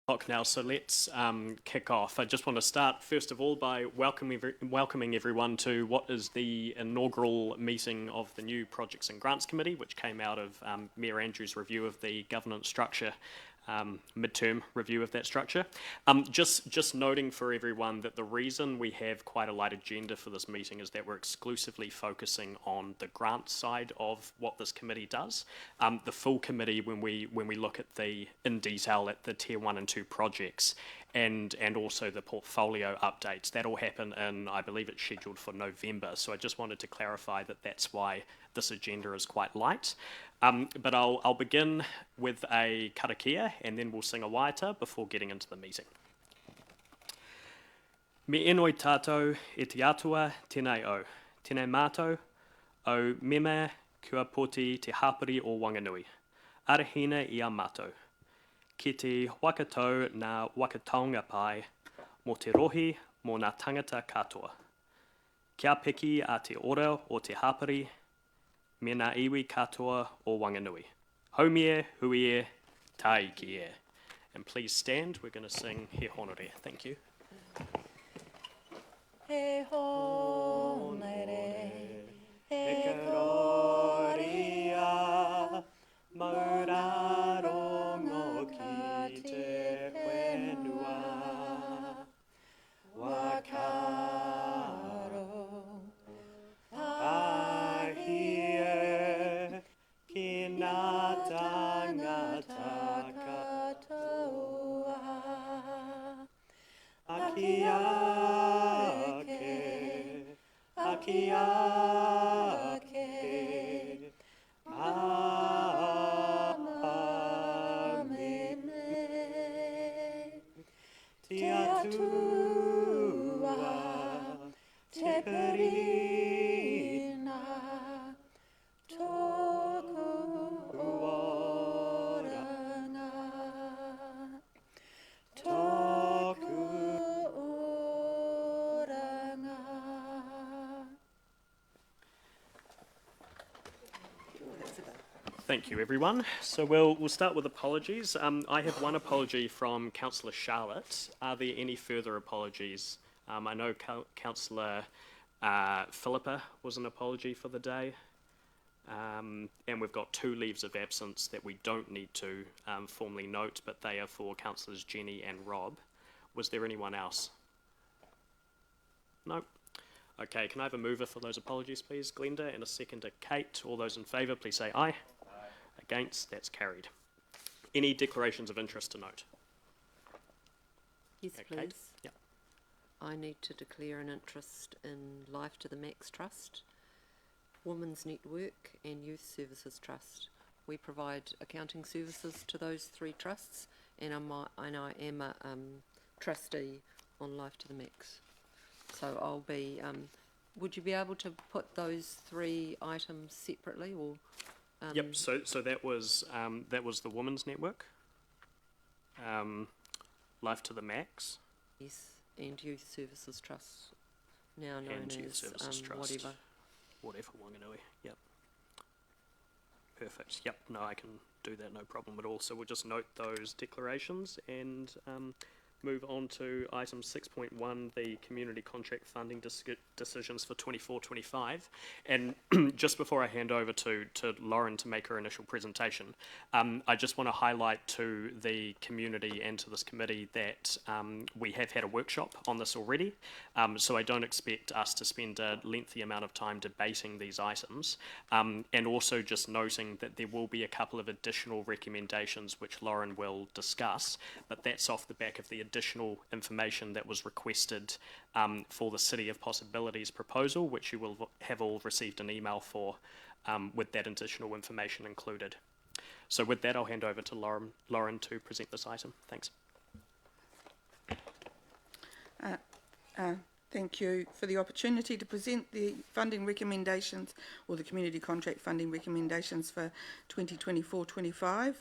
O'clock now, so let's kick off. I just want to start first of all by welcoming everyone to what is the inaugural meeting of the new Projects and Grants Committee, which came out of Mayor Andrews' review of the governance structure, midterm review of that structure. Just noting for everyone that the reason we have quite a light agenda for this meeting is that we're exclusively focusing on the grant side of what this committee does. The full committee, when we look at in detail at the Tier 1 and 2 projects and also the portfolio updates, that'll happen in, I believe it's scheduled for November. So I just wanted to clarify that that's why this agenda is quite light. But I'll begin with a karakia and then we'll sing a waiata before getting into the meeting. Me enoi tātou e te atua tēnei au. Tēnei mātou au meme kua poti te hapari o Wanganui. Arahina I a mātou. Ki te wakatau nā wakataonga pai, mō te rohi mō nā tangata katoa. Kia piki a te ora o te hapari, me nā iwi katoa o Wanganui. Haumie, huie, tai ki e. And please stand, we're going to sing He Honore. Thank you. He honore, he gloria, maurarongo ki te whenua. Wakaro, ahie, ki nā tangata katoa. Aki ake, amamene, te atua, te perina, tōku oranga, tōku oranga. Thank you, everyone. So we'll start with apologies. I have one apology from Councillor Charlotte. Are there any further apologies? I know Councillor Philippa was an apology for the day. And we've got 2 leaves of absence that we don't need to formally note, but they are for Councillors Jenny and Rob. Was there anyone else? No? Okay, can I have a mover for those apologies, please? Glenda, and a seconder, Kate. All those in favour, please say aye. Against, that's carried. Any declarations of interest to note? Yes, Okay, please. Kate? Yep. I need to declare an interest in Life to the Max Trust, Women's Network and Youth Services Trust. We provide accounting services to those 3 trusts, and I am a trustee on Life to the Max. So I'll be, would you be able to put those 3 items separately, or? Yep, so that was the Women's Network, Life to the Max. Yes, and Youth Services Trust, now known and Youth as Services Trust. Whatever, Wanganui, yep. Perfect, yep, no, I can do that, no problem at all. So we'll just note those declarations and move on to item 6.1, the community contract funding decisions for 24-25. And just before I hand over to Lauren to make her initial presentation, I just want to highlight to the community and to this committee that we have had a workshop on this already, so I don't expect us to spend a lengthy amount of time debating these items, and also just noting that there will be a couple of additional recommendations which Lauren will discuss, but that's off the back of the additional information that was requested for the City of Possibilities proposal, which you will have all received an email for with that additional information included. So with that, I'll hand over to Lauren to present this item. Thanks. Thank you for the opportunity to present the funding recommendations, or the community contract funding recommendations for 2024-25.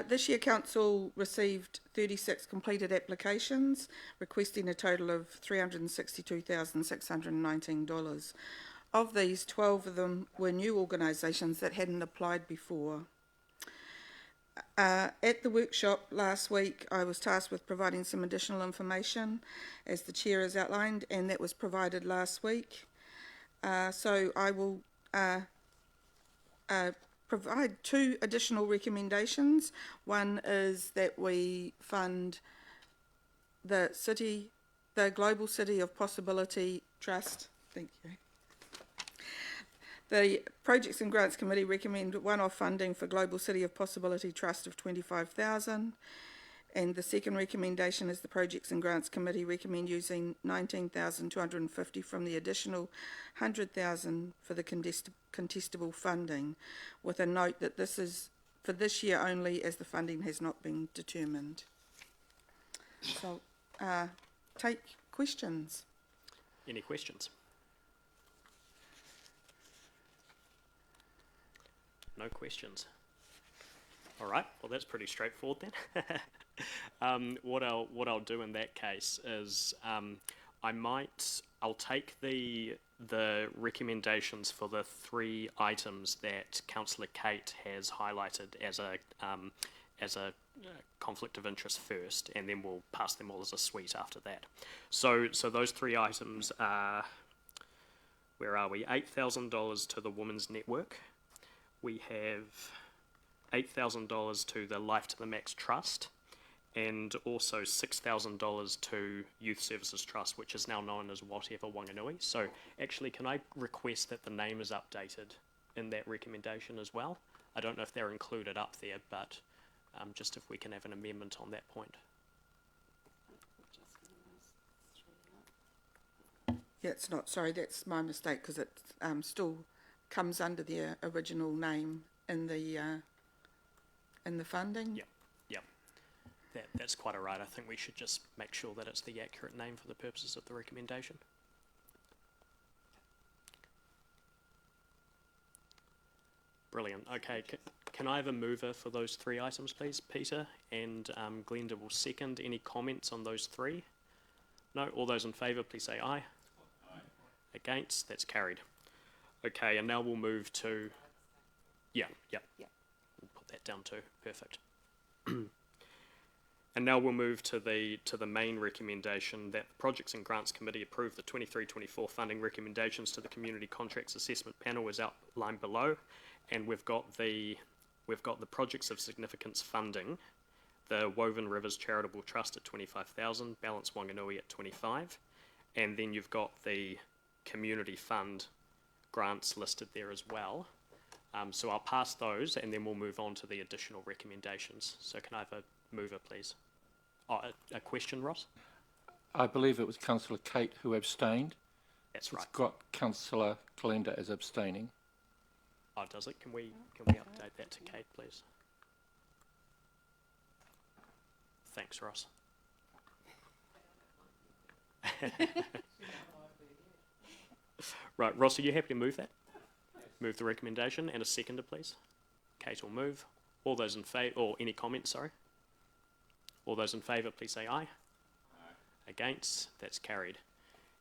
This year Council received 36 completed applications requesting a total of $362,619. Of these, 12 of them were new organisations that hadn't applied before. At the workshop last week, I was tasked with providing some additional information, as the chair has outlined, and that was provided last week. So I will provide two additional recommendations. One is that we fund the Global City of Possibility Trust. Thank you. The Projects and Grants Committee recommend one-off funding for Global City of Possibility Trust of $25,000. And the second recommendation is the Projects and Grants Committee recommend using $19,250 from the additional $100,000 for the contestable funding, with a note that this is for this year only, as the funding has not been determined. So, take questions. Any questions? No questions. All right. Well, that's pretty straightforward then. What I'll do in that case is I'll take the recommendations for the three items that Councillor Kate has highlighted as a conflict of interest first, and then we'll pass them all as a suite after that. So those three items are, where are we? $8,000 to the Women's Network. We have $8,000 to the Life to the Max Trust, and also $6,000 to Youth Services Trust, which is now known as Whatever Wanganui. So actually, can I request that the name is updated in that recommendation as well? I don't know if they're included up there, but just if we can have an amendment on that point. Yeah, it's not, sorry, that's my mistake, because it still comes under their original name in the funding. Yep. That's quite all right. I think we should just make sure that it's the accurate name for the purposes of the recommendation. Brilliant. Okay, can I have a mover for those three items, please? Peter, and Glenda will second. Any comments on those three? No? All those in favour, please say aye. Aye. Against? That's carried. Okay, and now we'll move to... Yeah. We'll put that down too. Perfect. And now we'll move to the main recommendation that the Projects and Grants Committee approve the 23-24 funding recommendations to the Community Contracts Assessment Panel as outlined below. And we've got the Projects of Significance funding, the Woven Rivers Charitable Trust at $25,000, Balance Wanganui at $25,000, and then you've got the Community Fund grants listed there as well. So I'll pass those, and then we'll move on to the additional recommendations. So can I have a mover, please? Oh, a question, Ross? I believe it was Councillor Kate who abstained. That's right. It's got Councillor Glenda as abstaining. Oh, does it? Can we update that to Kate, please? Thanks, Ross. Right, Ross, are you happy to move that? Move the recommendation, and a seconder, please. Kate will move. All those in favour, or any comments, sorry? All those in favour, please say aye. Aye. Against? That's carried.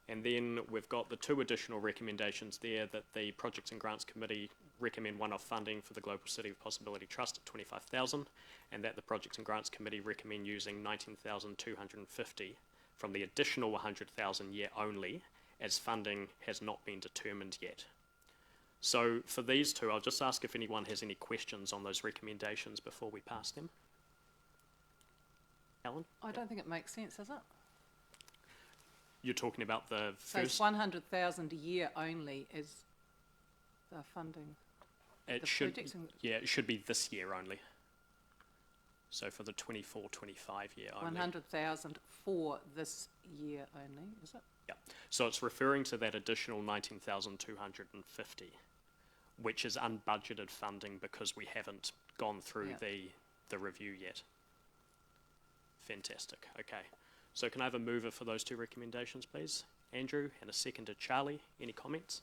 And then we've got the two additional recommendations there that the Projects and Grants Committee recommend one-off funding for the Global City of Possibility Trust at $25,000, and that the Projects and Grants Committee recommend using $19,250 from the additional $100,000 year only, as funding has not been determined yet. So for these two, I'll just ask if anyone has any questions on those recommendations before we pass them. Alan? I don't think it makes sense, does it? You're talking about the So first... it's 100,000 a year only is the funding. It should, yeah, it should be this year only. So for the 24-25 year only. 100,000 for this year only, is it? Yeah. So it's referring to that additional 19,250, which is unbudgeted funding because we haven't gone through the review yet. Fantastic. Okay. So can I have a mover for those two recommendations, please? Andrew, and a seconder, Charlie. Any comments?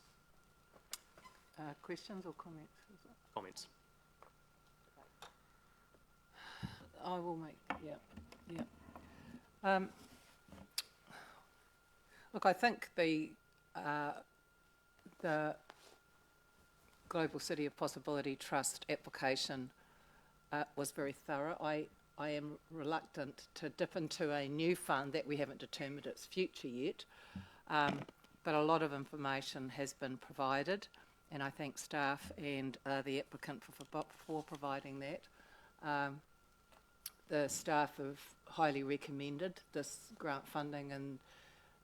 Questions or comments? Is it? Comments. I will make, yeah. Look, I think the Global City of Possibility Trust application was very thorough. I am reluctant to dip into a new fund that we haven't determined its future yet, but a lot of information has been provided, and I thank staff and the applicant for providing that. The staff have highly recommended this grant funding, and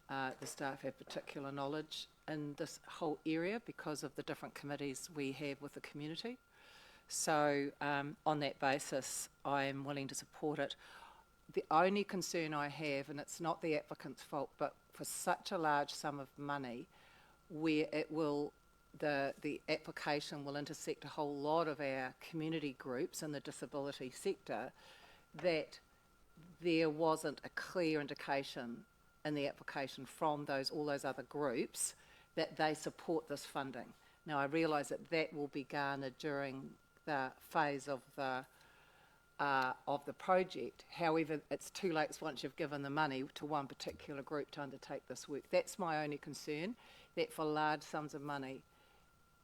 the staff have particular knowledge in this whole area because of the different committees we have with the community. So on that basis, I am willing to support it. The only concern I have, and it's not the applicant's fault, but for such a large sum of money, where it will, the application will intersect a whole lot of our community groups in the disability sector, that there wasn't a clear indication in the application from all those other groups that they support this funding. Now, I realise that will be garnered during the phase of the project. However, it's too late once you've given the money to one particular group to undertake this work. That's my only concern, that for large sums of money,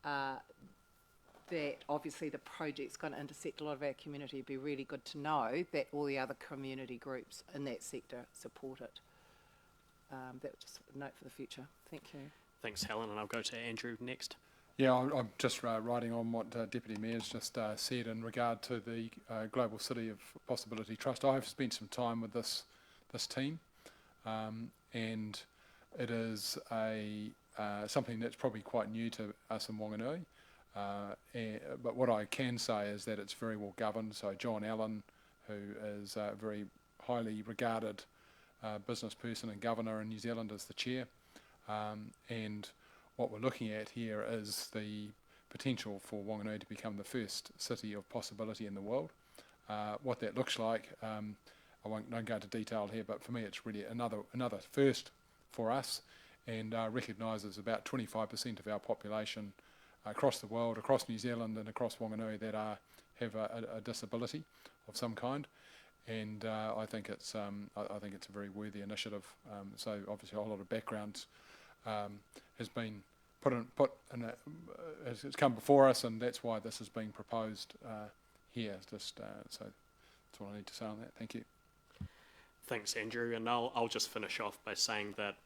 that obviously the project's going to intersect a lot of our community. It'd be really good to know that all the other community groups in that sector support it. That was just a note for the future. Thank you. Thanks, Helen, and I'll go to Andrew next. Yeah, I'm just writing on what Deputy Mayor's just said in regard to the Global City of Possibility Trust. I've spent some time with this team, and it is something that's probably quite new to us in Wanganui. But what I can say is that it's very well governed. So John Allen, who is a very highly regarded business person and governor in New Zealand, is the chair, and what we're looking at here is the potential for Wanganui to become the first city of possibility in the world. What that looks like, I don't go into detail here, but for me it's really another first for us, and recognises about 25% of our population across the world, across New Zealand and across Wanganui that have a disability of some kind. And I think it's a very worthy initiative. So obviously a whole lot of background has been has come before us, and that's why this is being proposed here. So that's all I need to say on that. Thank you. Thanks, Andrew, and I'll just finish off by saying that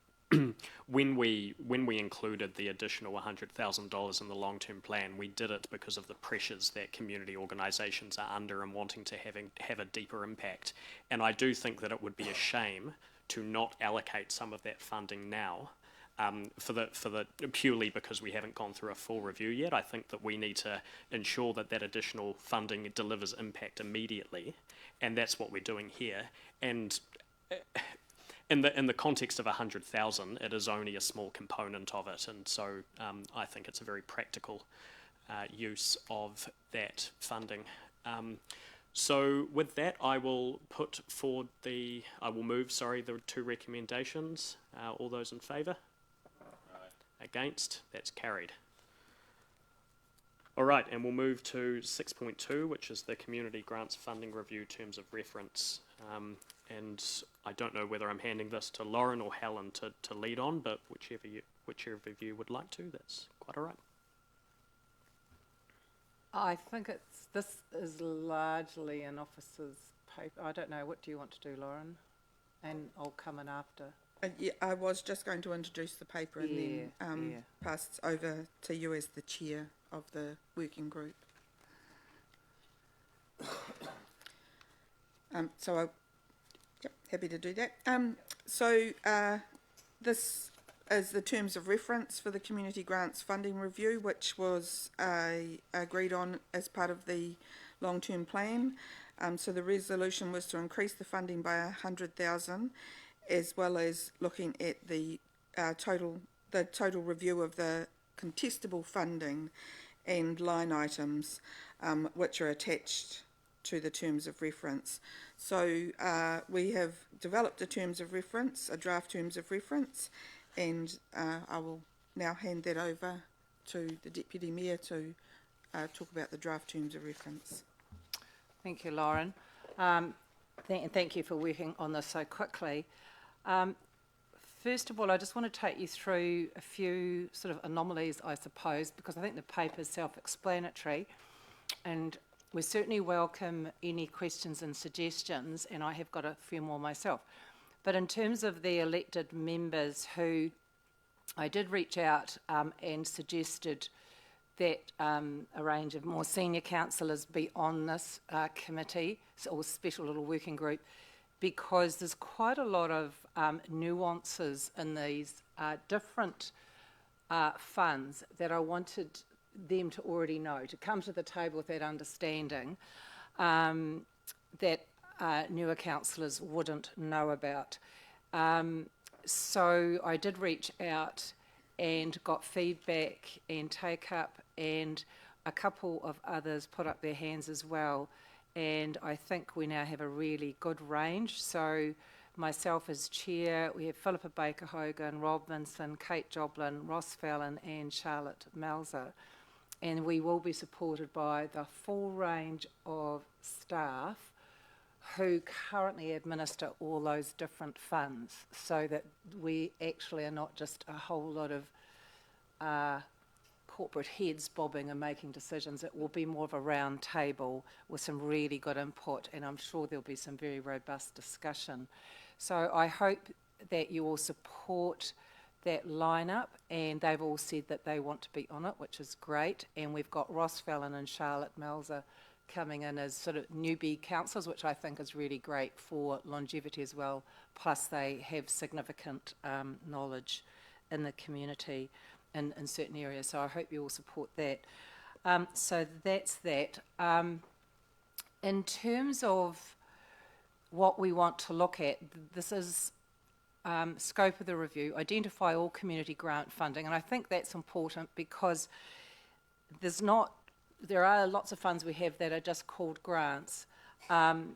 when we included the additional $100,000 in the long-term plan, we did it because of the pressures that community organisations are under and wanting to have a deeper impact. And I do think that it would be a shame to not allocate some of that funding now, purely because we haven't gone through a full review yet. I think that we need to ensure that additional funding delivers impact immediately, and that's what we're doing here. And in the context of 100,000, it is only a small component of it, and so I think it's a very practical use of that funding. So with that, I will move the two recommendations. All those in favour? Against? That's carried. All right, and we'll move to 6.2, which is the Community Grants Funding Review Terms of Reference. And I don't know whether I'm handing this to Lauren or Helen to lead on, but whichever of you would like to, that's quite all right. I think this is largely an officer's paper. I don't know, what do you want to do, Lauren? And I'll come in after. Yeah, I was just going to introduce the paper and then pass it over to you as the chair of the working group. Happy to do that. This is the terms of reference for the Community Grants Funding Review, which was agreed on as part of the long-term plan. So the resolution was to increase the funding by 100,000, as well as looking at the total review of the contestable funding and line items which are attached to the terms of reference. So we have developed a draft terms of reference, and I will now hand that over to the Deputy Mayor to talk about the draft terms of reference. Thank you, Lauren. Thank you for working on this so quickly. First of all, I just want to take you through a few sort of anomalies, I suppose, because I think the paper is self-explanatory, and we certainly welcome any questions and suggestions, and I have got a few more myself. But in terms of the elected members who I did reach out and suggested that a range of more senior councillors be on this committee, or special little working group, because there's quite a lot of nuances in these different funds that I wanted them to already know, to come to the table with that understanding that newer councillors wouldn't know about. So I did reach out and got feedback and take up, and a couple of others put up their hands as well, and I think we now have a really good range. So myself as chair, we have Philippa Baker-Hogan, Rob Vinson, Kate Joblin, Ross Fallon and Charlotte Melzer, and we will be supported by the full range of staff who currently administer all those different funds, so that we actually are not just a whole lot of corporate heads bobbing and making decisions. It will be more of a round table with some really good input, and I'm sure there'll be some very robust discussion. So I hope that you all support that lineup, and they've all said that they want to be on it, which is great. And we've got Ross Fallon and Charlotte Melzer coming in as sort of newbie councillors, which I think is really great for longevity as well, plus they have significant knowledge in the community in certain areas, so I hope you all support that. So that's that. In terms of what we want to look at, this is scope of the review, identify all community grant funding, and I think that's important because there are lots of funds we have that are just called grants, and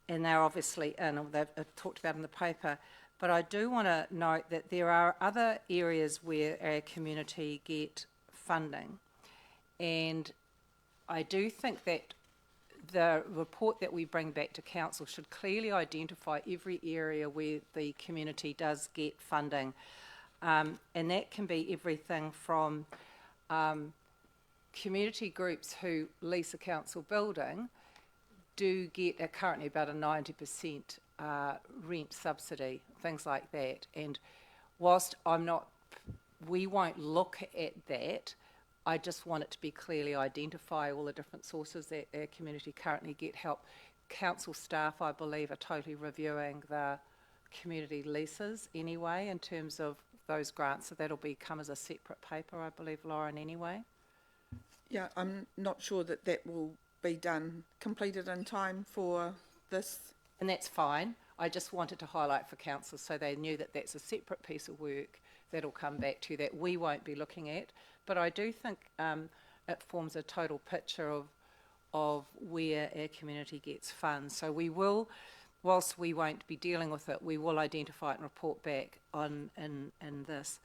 they're obviously they've talked about in the paper, but I do want to note that there are other areas where our community get funding, and I do think that the report that we bring back to council should clearly identify every area where the community does get funding, and that can be everything from community groups who lease a council building do get currently about a 90% rent subsidy, things like that. And whilst we won't look at that, I just want it to be clearly identify all the different sources that our community currently get help. Council staff, I believe, are totally reviewing the community leases anyway in terms of those grants, so that'll come as a separate paper, I believe, Lauren, anyway. Yeah, I'm not sure that that will be completed in time for this. And that's fine. I just wanted to highlight for council so they knew that that's a separate piece of work that'll come back to you that we won't be looking at. But I do think it forms a total picture of where our community gets funds. So we will, whilst we won't be dealing with it, we will identify it and report back on in this.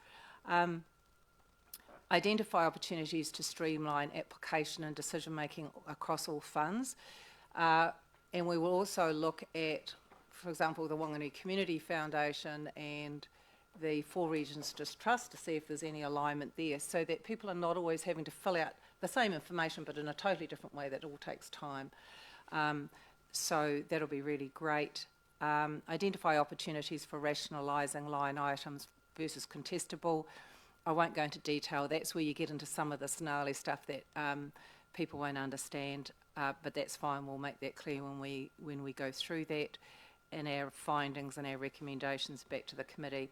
Identify opportunities to streamline application and decision making across all funds, and we will also look at, for example, the Wanganui Community Foundation and the Four Regions Trust to see if there's any alignment there, so that people are not always having to fill out the same information but in a totally different way. That all takes time, so that'll be really great. Identify opportunities for rationalising line items versus contestable. I won't go into detail. That's where you get into some of this gnarly stuff that people won't understand, but that's fine. We'll make that clear when we go through that and our findings and our recommendations back to the committee,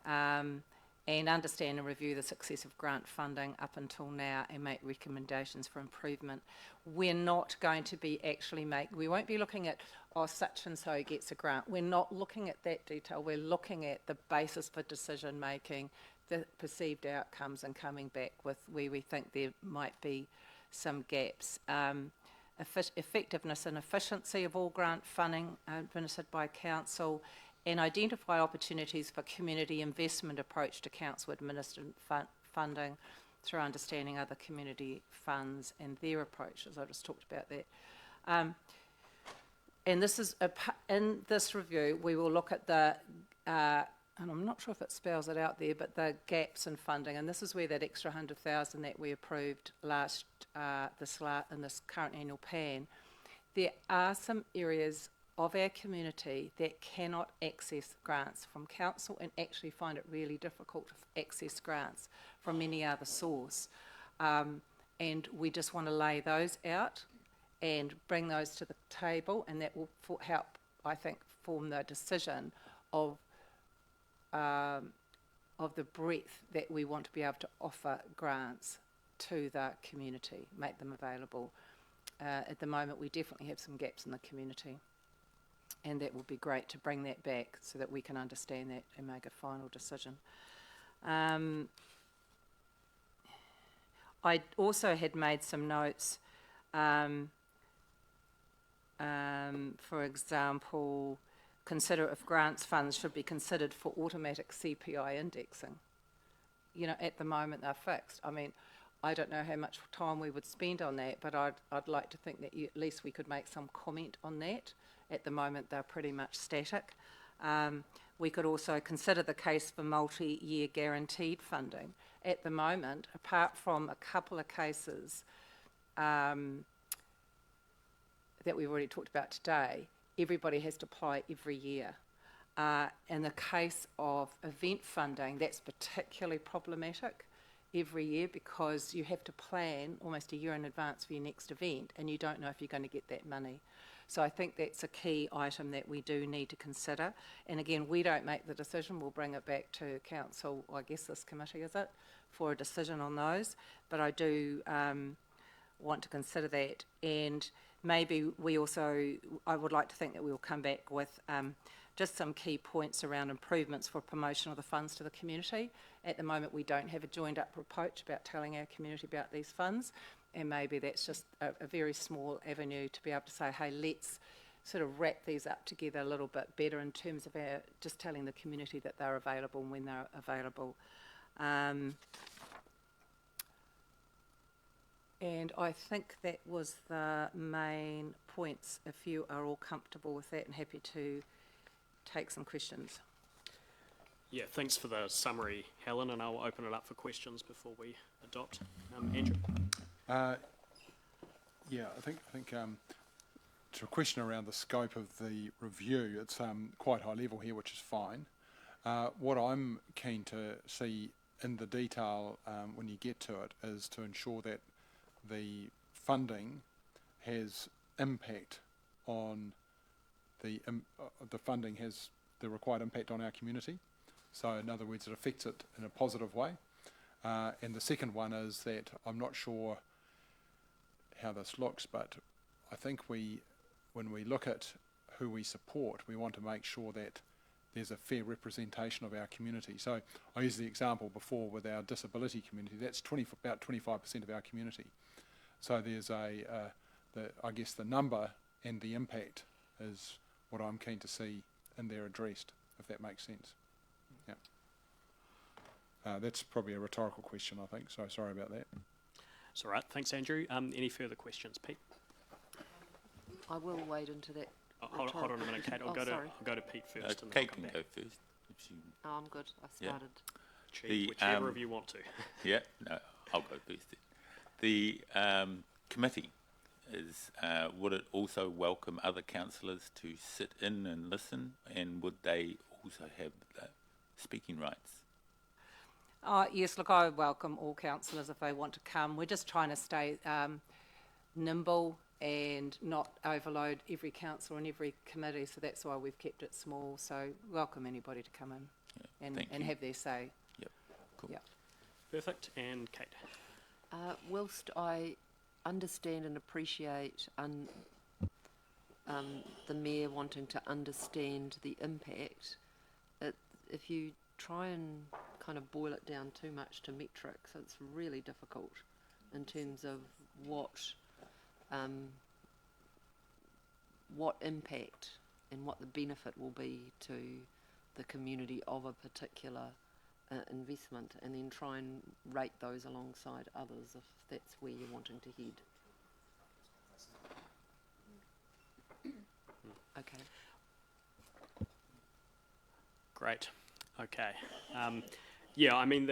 and understand and review the success of grant funding up until now and make recommendations for improvement. We're not going to be we won't be looking at, such and so gets a grant. We're not looking at that detail. We're looking at the basis for decision making, the perceived outcomes, and coming back with where we think there might be some gaps. Effectiveness and efficiency of all grant funding administered by council, and identify opportunities for community investment approach to council administered funding through understanding other community funds and their approaches. I just talked about that. And this is in this review we will look at the and I'm not sure if it spells it out there, but the gaps in funding, and this is where that extra 100,000 that we approved last in this current annual plan, there are some areas of our community that cannot access grants from council and actually find it really difficult to access grants from any other source. And we just want to lay those out and bring those to the table, and that will help, I think, form the decision of the breadth that we want to be able to offer grants to the community, make them available. At the moment, we definitely have some gaps in the community, and that would be great to bring that back so that we can understand that and make a final decision. I also had made some notes, for example, consider if grants funds should be considered for automatic CPI indexing. You know, at the moment they're fixed. I mean, I don't know how much time we would spend on that, but I'd like to think that at least we could make some comment on that. At the moment they're pretty much static. We could also consider the case for multi-year guaranteed funding. At the moment, apart from a couple of cases that we've already talked about today, everybody has to apply every year. In the case of event funding, that's particularly problematic every year because you have to plan almost a year in advance for your next event and you don't know if you're going to get that money. So I think that's a key item that we do need to consider. And again, we don't make the decision. We'll bring it back to council, I guess this committee, is it, for a decision on those. But I do want to consider that. And maybe I would like to think that we'll come back with just some key points around improvements for promotion of the funds to the community. At the moment, we don't have a joined-up approach about telling our community about these funds. And maybe that's just a very small avenue to be able to say, hey, let's sort of wrap these up together a little bit better in terms of our just telling the community that they're available and when they're available. And I think that was the main points, if you are all comfortable with that and happy to take some questions. Yeah, thanks for the summary, Helen, and I'll open it up for questions before we adopt. Andrew? Yeah, I think to a question around the scope of the review, it's quite high level here, which is fine. What I'm keen to see in the detail when you get to it is to ensure that the funding has impact on the funding has the required impact on our community. So in other words, it affects it in a positive way. And the second one is that I'm not sure how this looks, but I think when we look at who we support, we want to make sure that there's a fair representation of our community. So I used the example before with our disability community. That's about 25% of our community. So there's I guess the number and the impact is what I'm keen to see in there addressed, if that makes sense. Yeah. That's probably a rhetorical question, I think, so sorry about that. It's all right. Thanks, Andrew. Any further questions, Pete? I will wade into that. Hold on a minute, Kate. I'll go to Pete first. And Kate then can I'll come go first. If she... Oh, I'm good. I started. back. Whichever of you want to. Yeah, no, I'll go first then. The committee would it also welcome other councillors to sit in and listen, and would they also have speaking rights? Yes, look, I welcome all councillors if they want to come. We're just trying to stay nimble and not overload every councillor and every committee, so that's why we've kept it small. So welcome anybody to come in and have their say. Yep, cool. Yep. Perfect. And Kate? Whilst I understand and appreciate the Mayor wanting to understand the impact, if you try and kind of boil it down too much to metrics, it's really difficult in terms of what impact and what the benefit will be to the community of a particular investment, and then try and rate those alongside others if that's where you're wanting to head. Okay. Great. Okay. Yeah, I mean,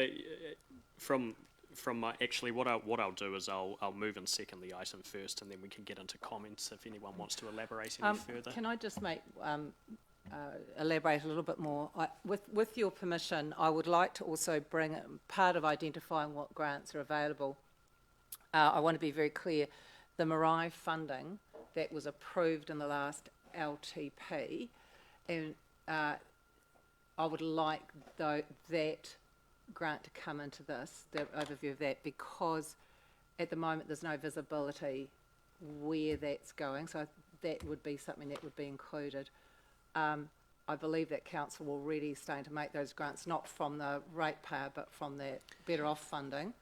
from from my, actually, what I'll do is I'll move and second the item first, and then we can get into comments if anyone wants to elaborate any further. Can I just make elaborate a little bit more? With your permission, I would like to also bring part of identifying what grants are available. I want to be very clear. The Marai funding that was approved in the last LTP, and I would like that grant to come into this, the overview of that, because at the moment there's no visibility where that's going, so that would be something that would be included. I believe that council already starting to make those grants, not from the ratepayer, but from the Better Off funding,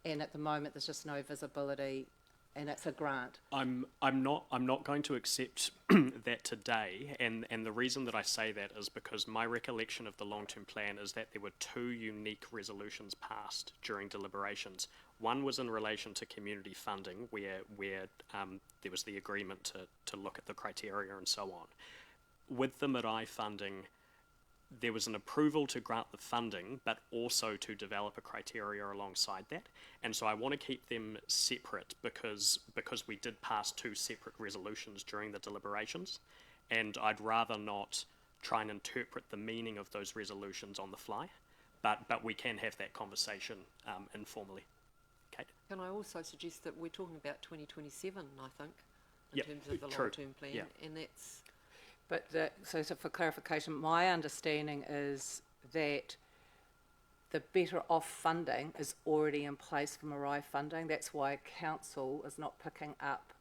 and at the moment there's just no visibility, and it's a grant. I'm not going to accept that today, and the reason that I say that is because my recollection of the long-term plan is that there were two unique resolutions passed during deliberations. One was in relation to community funding, where there was the agreement to look at the criteria and so on. With the Marai funding, there was an approval to grant the funding, but also to develop a criteria alongside that. And so I want to keep them separate because we did pass two separate resolutions during the deliberations, and I'd rather not try and interpret the meaning of those resolutions on the fly, but we can have that conversation informally. Kate? Can I also suggest that we're talking about 2027, I think, in Yep, terms of the true. long-term plan, Yeah. and that's... But so for clarification, my understanding is that the Better Off funding is already in place for Marai funding. That's why council is not picking up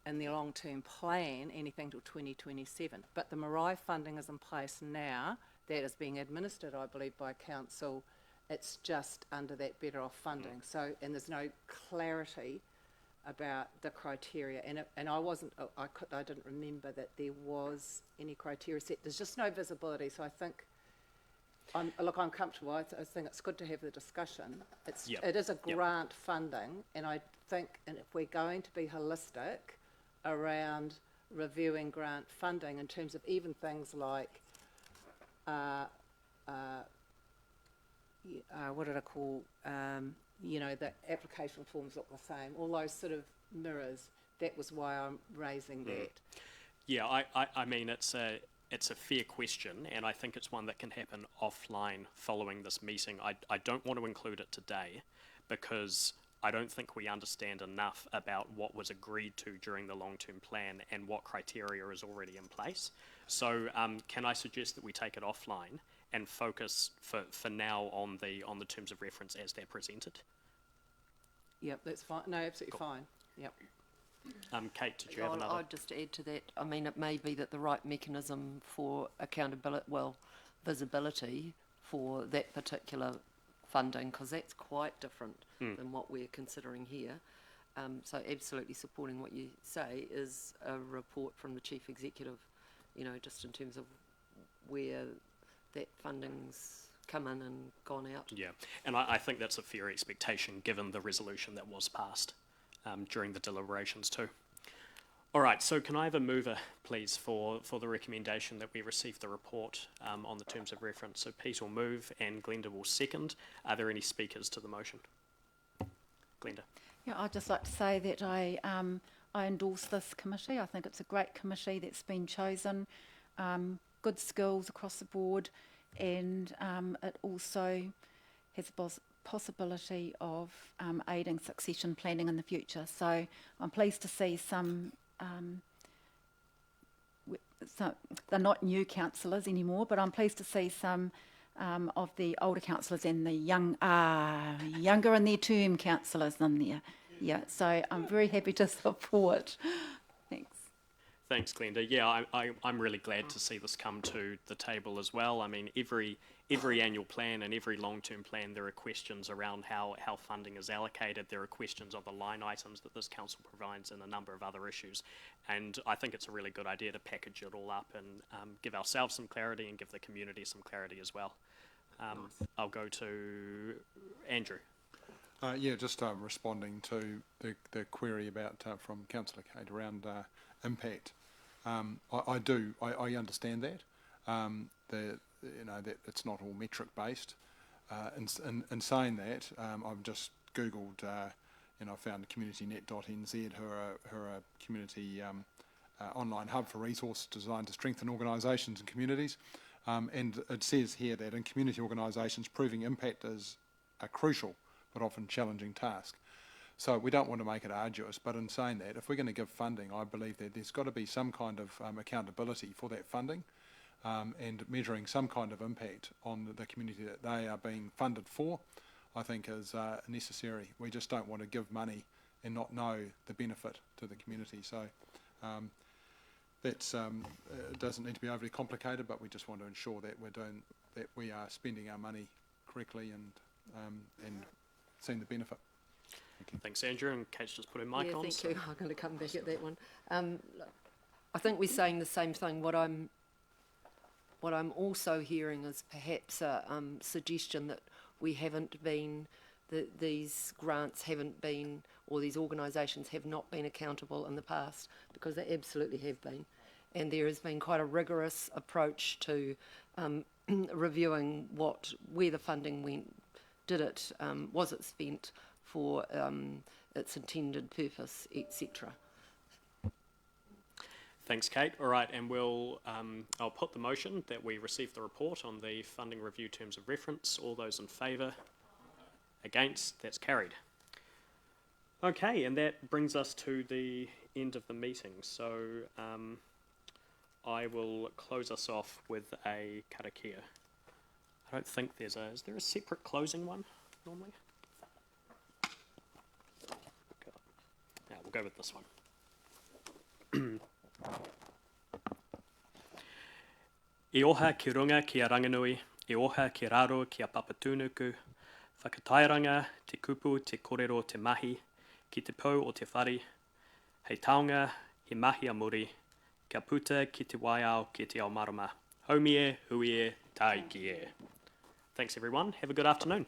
in the long-term plan anything till 2027. But the Marai funding is in place now. That is being administered, I believe, by council. It's just under that Better Off funding. So, and there's no clarity about the criteria, and I didn't remember that there was any criteria set. There's just no visibility, so I think I'm comfortable. I think it's good to have the discussion. It is a grant funding, and I think, and if we're going to be holistic around reviewing grant funding in terms of even things like what did I call, the application forms look the same, all those sort of mirrors. That was why I'm raising that. Yeah, I mean, it's a fair question, and I think it's one that can happen offline following this meeting. I don't want to include it today because I don't think we understand enough about what was agreed to during the long-term plan and what criteria is already in place. So can I suggest that we take it offline and focus for now on the terms of reference as they're presented? Yep, that's fine. No, absolutely fine. Yep. Kate, did you have another? I'd just add to that. I mean, it may be that the right mechanism for accountability, visibility for that particular funding, because that's quite different than what we're considering here. So absolutely supporting what you say is a report from the Chief Executive, just in terms of where that funding's come in and gone out. Yeah, and I think that's a fair expectation given the resolution that was passed during the deliberations too. All right, so can I have a mover, please, for the recommendation that we receive the report on the terms of reference? So Pete will move and Glenda will second. Are there any speakers to the motion? Glenda. Yeah, I'd just like to say that I endorse this committee. I think it's a great committee that's been chosen. Good skills across the board, and it also has a possibility of aiding succession planning in the future. So I'm pleased to see some they're not new councillors anymore, but I'm pleased to see some of the older councillors and the younger in their term councillors in there. Yeah, so I'm very happy to support. Thanks. Thanks, Glenda. Yeah, I'm really glad to see this come to the table as well. I mean, every annual plan and every long-term plan, there are questions around how funding is allocated. There are questions of the line items that this council provides and a number of other issues. And I think it's a really good idea to package it all up and give ourselves some clarity and give the community some clarity as well. I'll go to Andrew. Just responding to the query about from Councillor Kate around impact. I understand that that it's not all metric based, In saying that, I've just Googled and I found communitynet.nz, who are a community online hub for resources designed to strengthen organisations and communities. And it says here that in community organisations, proving impact is a crucial but often challenging task. So we don't want to make it arduous, but in saying that, if we're going to give funding, I believe that there's got to be some kind of accountability for that funding and measuring some kind of impact on the community that they are being funded for, I think is necessary. We just don't want to give money and not know the benefit to the community. So that's it doesn't need to be overly complicated, but we just want to ensure that we are spending our money correctly and seeing the benefit. Thanks, Andrew. And Kate's just put her mic on. Thank you. I'm going to come back at that one. I think we're saying the same thing. What I'm also hearing is perhaps a suggestion that we haven't been, that these grants haven't been, or these organisations have not been accountable in the past, because they absolutely have been. And there has been quite a rigorous approach to reviewing where the funding went, was it spent for its intended purpose, etc. Thanks, Kate. All right, and I'll put the motion that we receive the report on the funding review terms of reference. All those in favour? Against? That's carried. Okay, and that brings us to the end of the meeting. So I will close us off with a karakia. I don't think is there a separate closing one normally? Yeah, we'll go with this one. I oha ki runga ki a ranganui, I oha ki raro ki a papatunuku, whakatairanga, te kupu, te korero, te mahi, ki te pou o te whare, hei taonga, he mahi a muri, kia puta ki te waiao ki te ao marama. Haumie, huie, tai ki e. Thanks everyone, have a good afternoon.